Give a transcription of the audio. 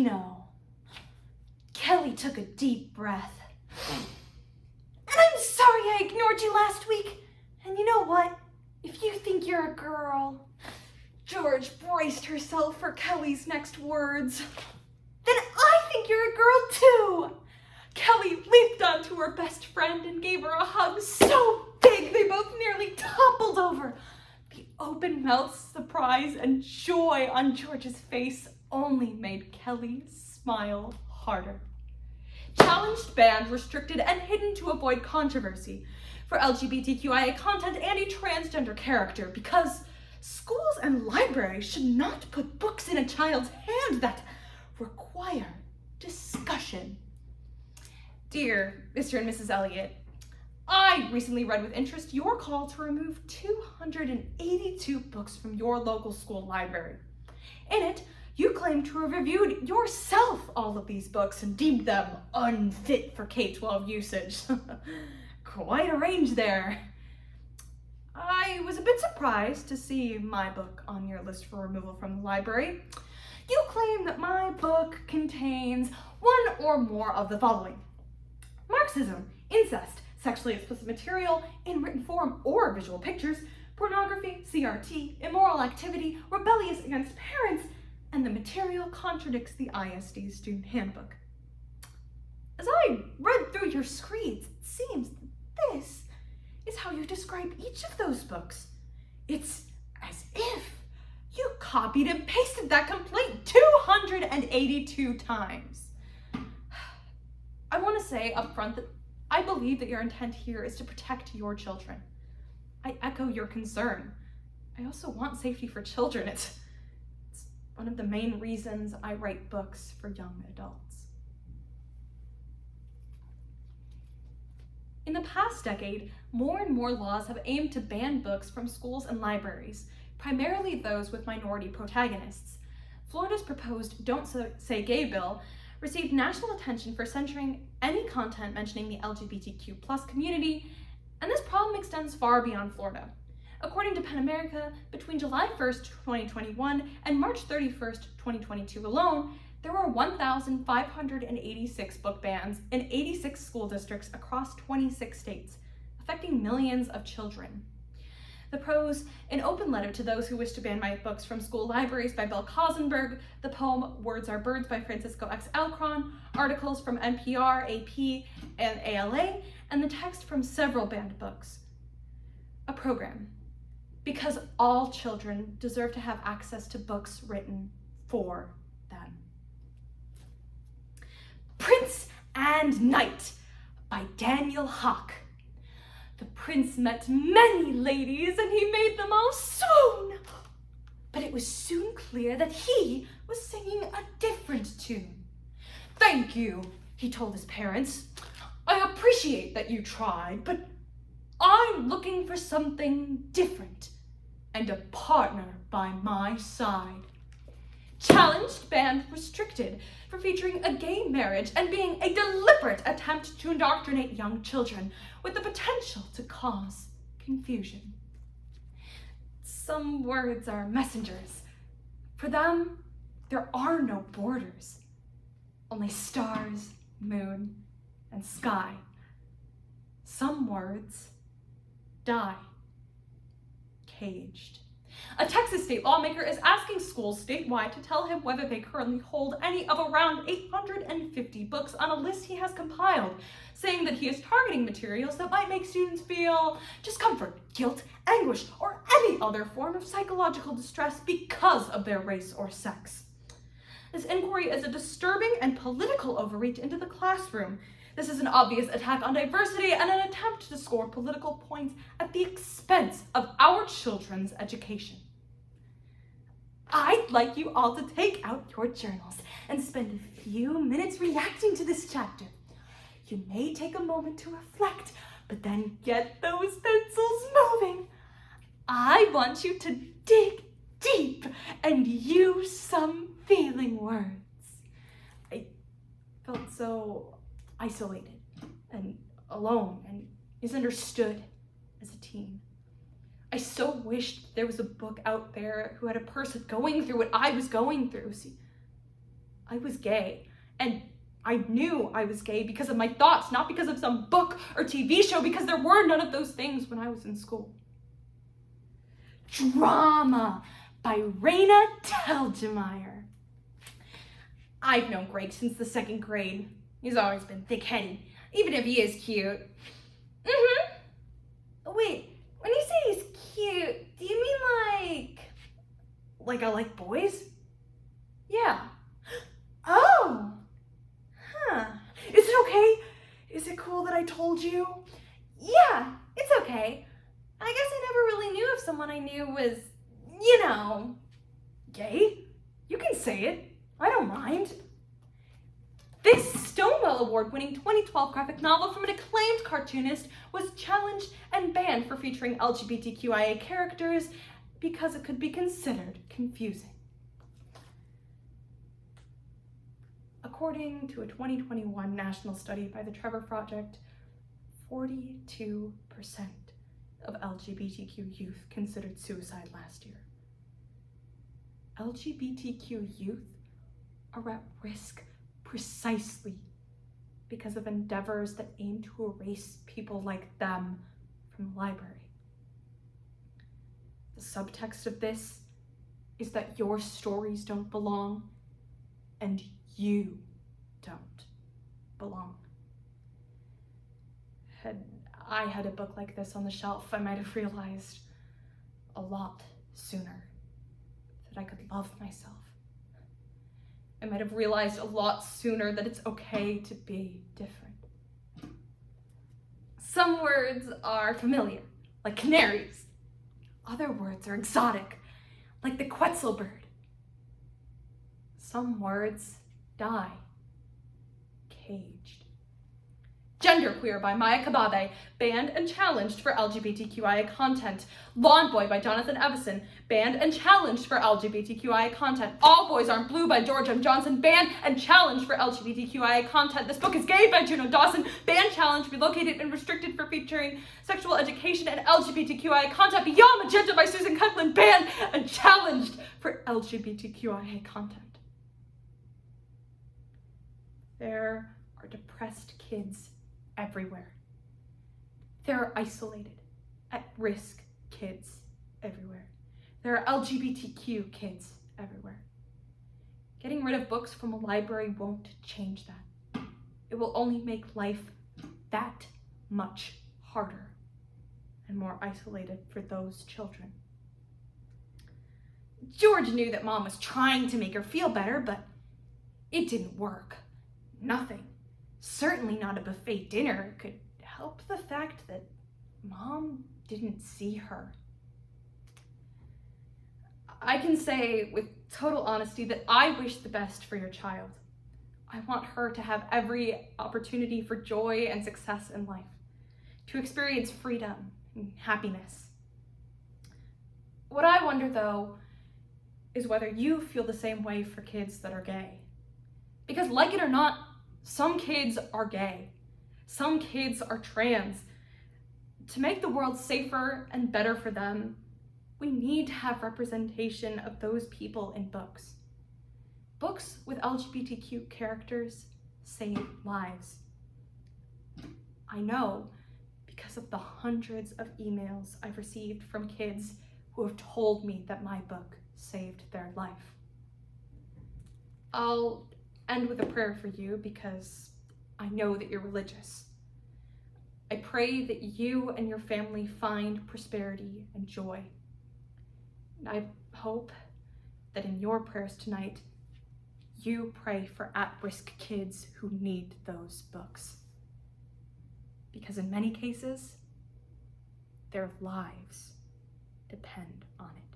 know. Kelly took a deep breath. And I'm sorry I ignored you last week. And you know what? If you think you're a girl... George braced herself for Kelly's next words. Then I think you're a girl too. Kelly leaped onto her best friend and gave her a hug so big they both nearly toppled over. The open-mouthed surprise and joy on George's face only made Kelly smile harder. Challenged, banned, restricted, and hidden to avoid controversy for LGBTQIA content and a transgender character, because schools and libraries should not put books in a child's hand that require discussion. Dear Mr. and Mrs. Elliott, I recently read with interest your call to remove 282 books from your local school library. In it, you claim to have reviewed yourself all of these books and deemed them unfit for K-12 usage. Quite a range there. I was a bit surprised to see my book on your list for removal from the library. You claim that my book contains one or more of the following: Marxism, incest, sexually explicit material in written form or visual pictures, pornography, CRT, immoral activity, rebellious against parents, and the material contradicts the ISD student handbook. As I read through your screeds, it seems that this is how you describe each of those books. It's as if you copied and pasted that complaint 282 times. I want to say up front that I believe that your intent here is to protect your children. I echo your concern. I also want safety for children. It's one of the main reasons I write books for young adults. In the past decade, more and more laws have aimed to ban books from schools and libraries, primarily those with minority protagonists. Florida's proposed Don't Say Gay bill received national attention for censoring any content mentioning the LGBTQ+ community, and this problem extends far beyond Florida. According to PEN America, between July 1st, 2021 and March 31st, 2022 alone, there were 1,586 book bans in 86 school districts across 26 states, affecting millions of children. The prose, an open letter to those who wish to ban my books from school libraries by Bill Kosenberg, the poem Words Are Birds by Francisco X. Alcron, articles from NPR, AP, and ALA, and the text from several banned books. A program, because all children deserve to have access to books written for them. Prince and Knight by Daniel Hawk. The prince met many ladies and he made them all swoon. But it was soon clear that he was singing a different tune. "Thank you," he told his parents. "I appreciate that you tried, but I'm looking for something different and a partner by my side." Challenged, banned, restricted for featuring a gay marriage and being a deliberate attempt to indoctrinate young children with the potential to cause confusion. Some words are messengers. For them, there are no borders, only stars, moon, and sky. Some words die, caged. A Texas state lawmaker is asking schools statewide to tell him whether they currently hold any of around 850 books on a list he has compiled, saying that he is targeting materials that might make students feel discomfort, guilt, anguish, or any other form of psychological distress because of their race or sex. This inquiry is a disturbing and political overreach into the classroom. This is an obvious attack on diversity and an attempt to score political points at the expense of our children's education. I'd like you all to take out your journals and spend a few minutes reacting to this chapter. You may take a moment to reflect, but then get those pencils moving. I want you to dig deep and use some feeling words. I felt so isolated and alone and misunderstood as a teen. I so wished there was a book out there who had a person going through what I was going through. See, I was gay, and I knew I was gay because of my thoughts, not because of some book or TV show, because there were none of those things when I was in school. Drama by Raina Telgemeier. I've known Greg since the 2nd grade. He's always been thick-headed, even if he is cute. Wait, when you say he's cute, do you mean like I like boys? Yeah. Oh. Huh. Is it okay? Is it cool that I told you? Yeah, it's okay. I guess I never really knew if someone I knew was, gay. You can say it. I don't mind. This Stonewall Award-winning 2012 graphic novel from an acclaimed cartoonist was challenged and banned for featuring LGBTQIA characters because it could be considered confusing. According to a 2021 national study by the Trevor Project, 42% of LGBTQ youth considered suicide last year. LGBTQ youth are at risk precisely because of endeavors that aim to erase people like them from the library. The subtext of this is that your stories don't belong, and you don't belong. Had I had a book like this on the shelf, I might have realized a lot sooner that I could love myself. I might have realized a lot sooner that it's okay to be different. Some words are familiar, like canaries. Other words are exotic, like the Quetzal bird. Some words die, caged. Genderqueer by Maya Kababe, banned and challenged for LGBTQIA content. Lawn Boy by Jonathan Evison, banned and challenged for LGBTQIA content. All Boys Aren't Blue by George M. Johnson, banned and challenged for LGBTQIA content. This Book is Gay by Juno Dawson, banned, challenged, relocated, and restricted for featuring sexual education and LGBTQIA content. Beyond Magenta by Susan Cutlin, banned and challenged for LGBTQIA content. There are depressed kids everywhere. There are isolated, at-risk kids everywhere. There are LGBTQ kids everywhere. Getting rid of books from a library won't change that. It will only make life that much harder and more isolated for those children. George knew that Mom was trying to make her feel better, but it didn't work. Nothing, certainly not a buffet dinner, could help the fact that Mom didn't see her. I can say with total honesty that I wish the best for your child. I want her to have every opportunity for joy and success in life, to experience freedom and happiness. What I wonder, though, is whether you feel the same way for kids that are gay. Because like it or not, some kids are gay. Some kids are trans. To make the world safer and better for them, we need to have representation of those people in books. Books with LGBTQ characters save lives. I know because of the hundreds of emails I've received from kids who have told me that my book saved their life. I'll end with a prayer for you because I know that you're religious. I pray that you and your family find prosperity and joy. And I hope that in your prayers tonight, you pray for at-risk kids who need those books. Because in many cases, their lives depend on it.